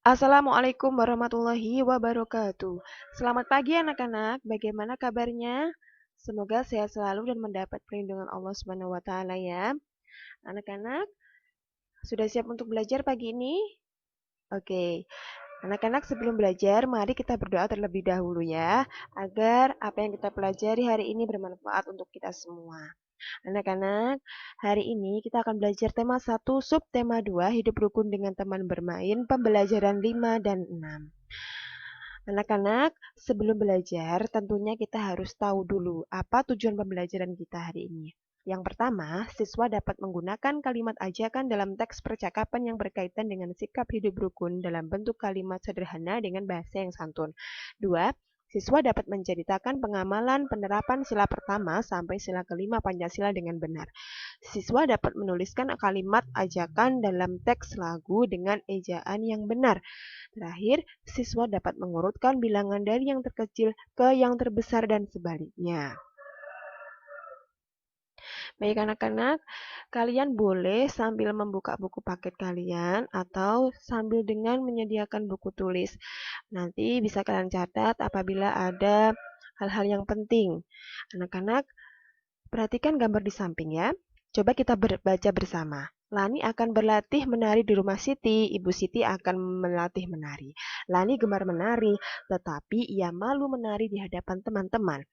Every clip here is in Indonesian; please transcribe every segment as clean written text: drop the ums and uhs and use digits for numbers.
Assalamualaikum warahmatullahi wabarakatuh. Selamat pagi anak-anak, bagaimana kabarnya? Semoga sehat selalu dan mendapat perlindungan Allah Subhanahu wa taala ya. Anak-anak, sudah siap untuk belajar pagi ini? Oke. Anak-anak sebelum belajar, mari kita berdoa terlebih dahulu ya, agar apa yang kita pelajari hari ini bermanfaat untuk kita semua. Anak-anak, hari ini kita akan belajar tema 1, subtema 2, hidup rukun dengan teman bermain, pembelajaran 5 dan 6. Anak-anak, sebelum belajar, tentunya kita harus tahu dulu apa tujuan pembelajaran kita hari ini. Yang pertama, siswa dapat menggunakan kalimat ajakan dalam teks percakapan yang berkaitan dengan sikap hidup rukun dalam bentuk kalimat sederhana dengan bahasa yang santun. Dua, siswa dapat menceritakan pengamalan penerapan sila pertama sampai sila kelima Pancasila dengan benar. Siswa dapat menuliskan kalimat ajakan dalam teks lagu dengan ejaan yang benar. Terakhir, siswa dapat mengurutkan bilangan dari yang terkecil ke yang terbesar dan sebaliknya. Baik anak-anak, kalian boleh sambil membuka buku paket kalian atau sambil dengan menyediakan buku tulis. Nanti bisa kalian catat apabila ada hal-hal yang penting. Anak-anak, perhatikan gambar di samping ya. Coba kita baca bersama. Lani akan berlatih menari di rumah Siti, Ibu Siti akan melatih menari. Lani gemar menari, tetapi ia malu menari di hadapan teman-teman.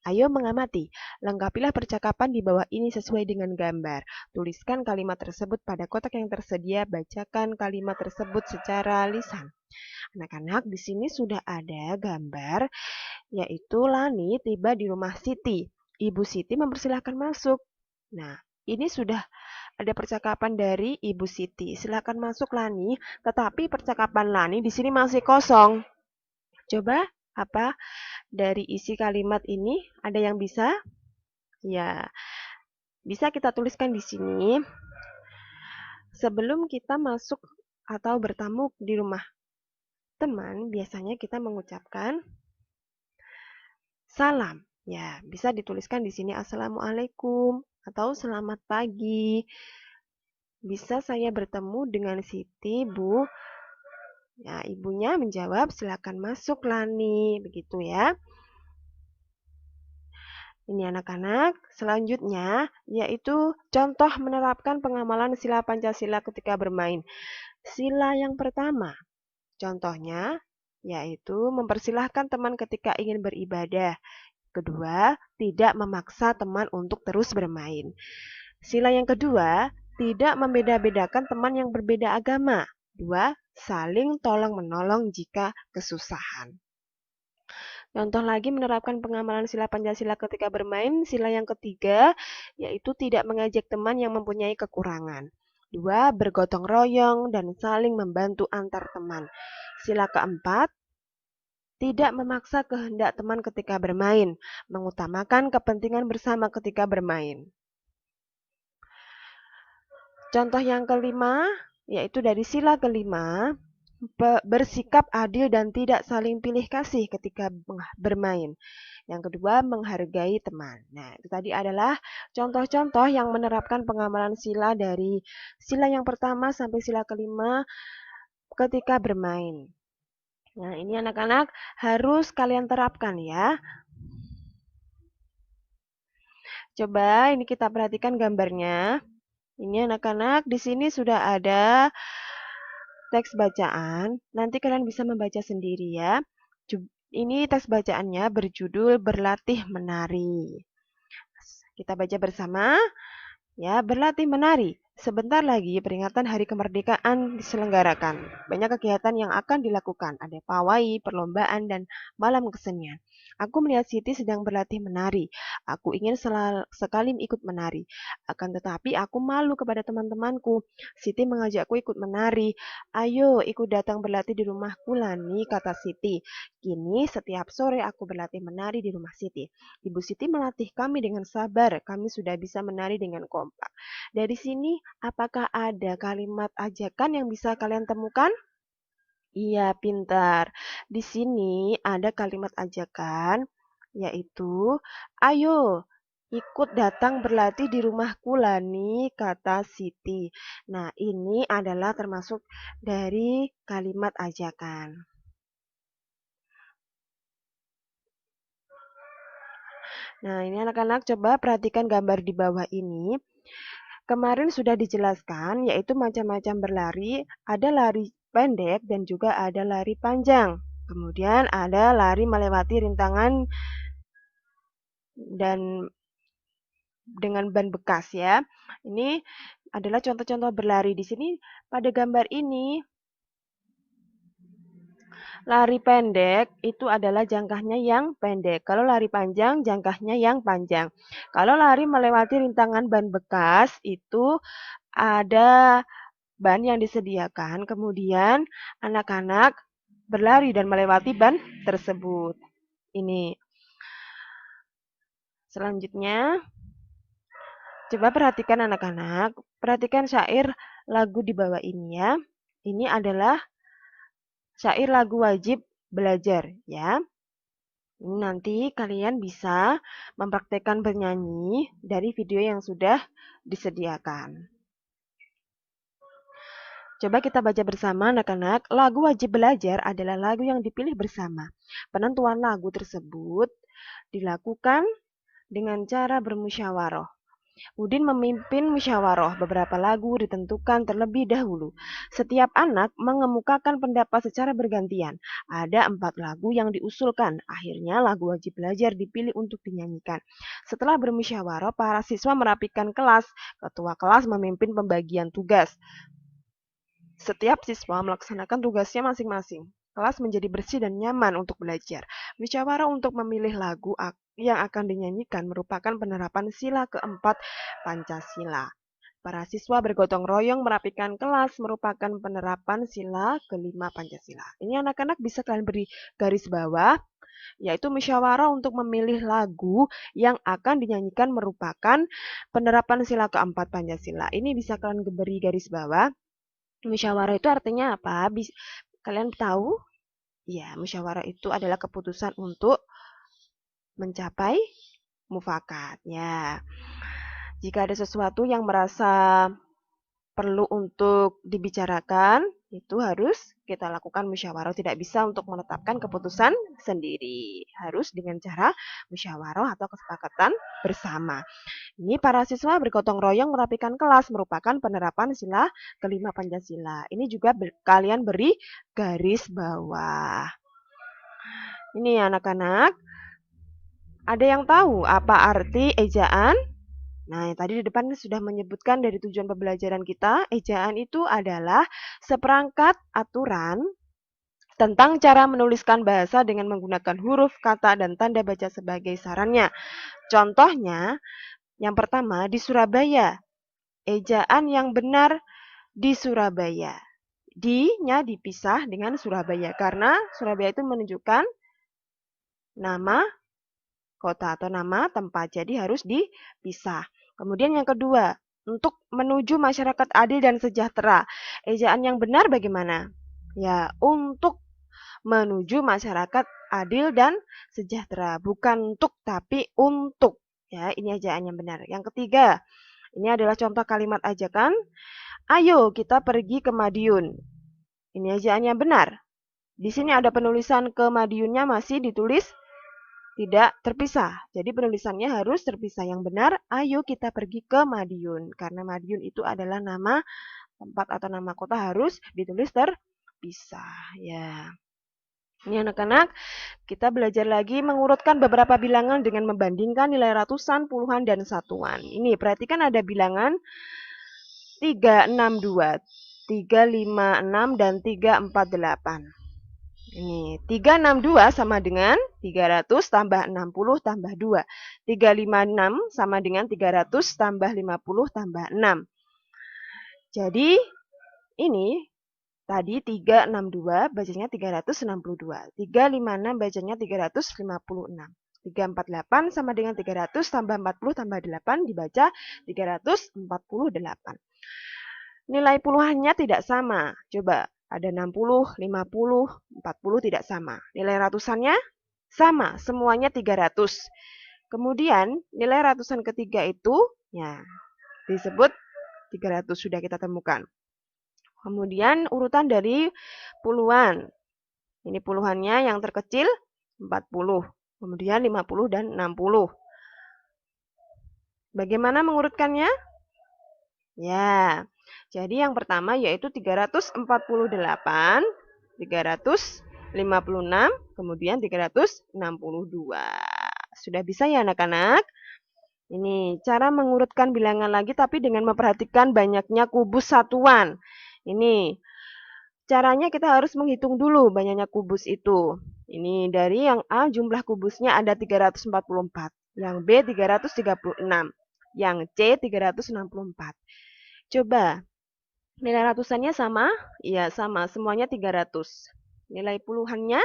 Ayo mengamati, lengkapilah percakapan di bawah ini sesuai dengan gambar. Tuliskan kalimat tersebut pada kotak yang tersedia, bacakan kalimat tersebut secara lisan. Anak-anak, di sini sudah ada gambar, yaitu Lani tiba di rumah Siti. Ibu Siti mempersilahkan masuk. Nah, ini sudah ada percakapan dari Ibu Siti. Silakan masuk Lani, tetapi percakapan Lani di sini masih kosong. Coba apa dari isi kalimat ini ada yang bisa? Ya, bisa kita tuliskan di sini. Sebelum kita masuk atau bertamu di rumah teman, biasanya kita mengucapkan salam. Ya, bisa dituliskan di sini Assalamualaikum atau selamat pagi. Bisa saya bertemu dengan Siti, Bu? Ya, ibunya menjawab, silakan masuk Lani. Begitu ya. Ini anak-anak, selanjutnya yaitu contoh menerapkan pengamalan sila Pancasila ketika bermain. Sila yang pertama, contohnya yaitu mempersilahkan teman ketika ingin beribadah. Kedua, tidak memaksa teman untuk terus bermain. Sila yang kedua, tidak membeda-bedakan teman yang berbeda agama. Dua, saling tolong-menolong jika kesusahan. Contoh lagi menerapkan pengamalan sila Pancasila ketika bermain. Sila yang ketiga, yaitu tidak mengajak teman yang mempunyai kekurangan. Dua, bergotong royong dan saling membantu antar teman. Sila keempat, tidak memaksa kehendak teman ketika bermain, mengutamakan kepentingan bersama ketika bermain. Contoh yang kelima, yaitu dari sila kelima, bersikap adil dan tidak saling pilih kasih ketika bermain. Yang kedua, menghargai teman. Nah, itu tadi adalah contoh-contoh yang menerapkan pengamalan sila dari sila yang pertama sampai sila kelima ketika bermain. Nah, ini anak-anak harus kalian terapkan ya. Coba ini kita perhatikan gambarnya. Ini anak-anak, di sini sudah ada teks bacaan. Nanti kalian bisa membaca sendiri ya. Ini teks bacaannya berjudul Berlatih Menari. Kita baca bersama. Ya, berlatih menari. Sebentar lagi peringatan Hari Kemerdekaan diselenggarakan. Banyak kegiatan yang akan dilakukan. Ada pawai, perlombaan, dan malam kesenian. Aku melihat Siti sedang berlatih menari. Aku ingin sekali ikut menari. Akan tetapi aku malu kepada teman-temanku. Siti mengajakku ikut menari. Ayo ikut datang berlatih di rumahku, Lani, kata Siti. Kini setiap sore aku berlatih menari di rumah Siti. Ibu Siti melatih kami dengan sabar. Kami sudah bisa menari dengan kompak. Dari sini, apakah ada kalimat ajakan yang bisa kalian temukan? Iya, pintar. Di sini ada kalimat ajakan, yaitu, ayo, ikut datang berlatih di rumahku Lani, kata Siti. Nah, ini adalah termasuk dari kalimat ajakan. Nah, ini anak-anak coba perhatikan gambar di bawah ini. Kemarin sudah dijelaskan, yaitu macam-macam berlari, ada lari pendek dan juga ada lari panjang. Kemudian ada lari melewati rintangan dan dengan ban bekas ya. Ini adalah contoh-contoh berlari di sini. Pada gambar ini, lari pendek itu adalah jangkahnya yang pendek. Kalau lari panjang, jangkahnya yang panjang. Kalau lari melewati rintangan ban bekas, itu ada ban yang disediakan, kemudian anak-anak berlari dan melewati ban tersebut. Ini. Selanjutnya, coba perhatikan anak-anak, perhatikan syair lagu di bawah ini ya. Ini adalah syair lagu wajib belajar ya. Ini nanti kalian bisa mempraktekkan bernyanyi dari video yang sudah disediakan. Coba kita baca bersama anak-anak. Lagu wajib belajar adalah lagu yang dipilih bersama. Penentuan lagu tersebut dilakukan dengan cara bermusyawarah. Udin memimpin musyawarah. Beberapa lagu ditentukan terlebih dahulu. Setiap anak mengemukakan pendapat secara bergantian. Ada 4 lagu yang diusulkan. Akhirnya lagu wajib belajar dipilih untuk dinyanyikan. Setelah bermusyawarah, para siswa merapikan kelas. Ketua kelas memimpin pembagian tugas. Setiap siswa melaksanakan tugasnya masing-masing. Kelas menjadi bersih dan nyaman untuk belajar. Musyawarah untuk memilih lagu yang akan dinyanyikan merupakan penerapan sila keempat Pancasila. Para siswa bergotong royong merapikan kelas merupakan penerapan sila kelima Pancasila. Ini anak-anak bisa kalian beri garis bawah, yaitu musyawarah untuk memilih lagu yang akan dinyanyikan merupakan penerapan sila keempat Pancasila. Ini bisa kalian beri garis bawah. Musyawarah itu artinya apa? Kalian tahu? Ya, musyawarah itu adalah keputusan untuk mencapai mufakat. Ya. Jika ada sesuatu yang merasa perlu untuk dibicarakan, itu harus kita lakukan musyawarah. Tidak bisa untuk menetapkan keputusan sendiri. Harus dengan cara musyawarah atau kesepakatan bersama. Ini para siswa bergotong royong merapikan kelas merupakan penerapan sila kelima Pancasila. Ini juga kalian beri garis bawah. Ini anak-anak, ada yang tahu apa arti ejaan? Nah, yang tadi di depan sudah menyebutkan dari tujuan pembelajaran kita, ejaan itu adalah seperangkat aturan tentang cara menuliskan bahasa dengan menggunakan huruf, kata, dan tanda baca sebagai sarannya. Contohnya, yang pertama di Surabaya. Ejaan yang benar di Surabaya. Di-nya dipisah dengan Surabaya karena Surabaya itu menunjukkan nama kota atau nama tempat. Jadi harus dipisah. Kemudian yang kedua, untuk menuju masyarakat adil dan sejahtera. Ejaan yang benar bagaimana? Ya, untuk menuju masyarakat adil dan sejahtera. Bukan untuk, tapi untuk. Ya, ini ejaan yang benar. Yang ketiga, ini adalah contoh kalimat ajakan. Ayo kita pergi ke Madiun. Ini ejaan yang benar. Di sini ada penulisan ke Madiunnya masih ditulis tidak terpisah. Jadi penulisannya harus terpisah. Yang benar, ayo kita pergi ke Madiun. Karena Madiun itu adalah nama tempat atau nama kota harus ditulis terpisah. Ya. Ini anak-anak, kita belajar lagi mengurutkan beberapa bilangan dengan membandingkan nilai ratusan, puluhan, dan satuan. Ini perhatikan ada bilangan 362, 356, dan 348. Ini 362 sama dengan 300 tambah 60 tambah 2. 356 sama dengan 300 tambah 50 tambah 6. Jadi ini tadi 362 bacanya 362. 356 bacanya 356. 348 sama dengan 300 tambah 40 tambah 8 dibaca 348. Nilai puluhannya tidak sama. Coba. Ada 60, 50, 40 tidak sama. Nilai ratusannya sama, semuanya 300. Kemudian nilai ratusan ketiga itu ya disebut 300 sudah kita temukan. Kemudian urutan dari puluhan. Ini puluhannya yang terkecil 40, kemudian 50 dan 60. Bagaimana mengurutkannya? Ya, jadi yang pertama yaitu 348, 356, kemudian 362. Sudah bisa ya anak-anak? Ini cara mengurutkan bilangan lagi tapi dengan memperhatikan banyaknya kubus satuan. Ini caranya kita harus menghitung dulu banyaknya kubus itu. Ini dari yang A jumlah kubusnya ada 344, yang B 336, yang C 364. Coba nilai ratusannya sama? Iya sama, semuanya 300. Nilai puluhannya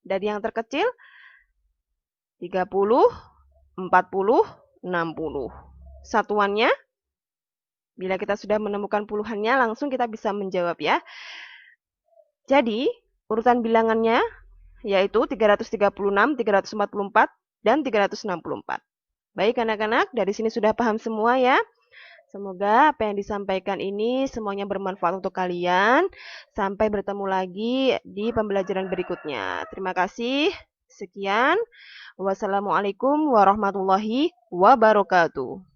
dari yang terkecil 30, 40, 60. Satuannya, bila kita sudah menemukan puluhannya, langsung kita bisa menjawab ya. Jadi, urutan bilangannya yaitu 336, 344, dan 364. Baik anak-anak, dari sini sudah paham semua ya. Semoga apa yang disampaikan ini semuanya bermanfaat untuk kalian. Sampai bertemu lagi di pembelajaran berikutnya. Terima kasih. Sekian. Wassalamualaikum warahmatullahi wabarakatuh.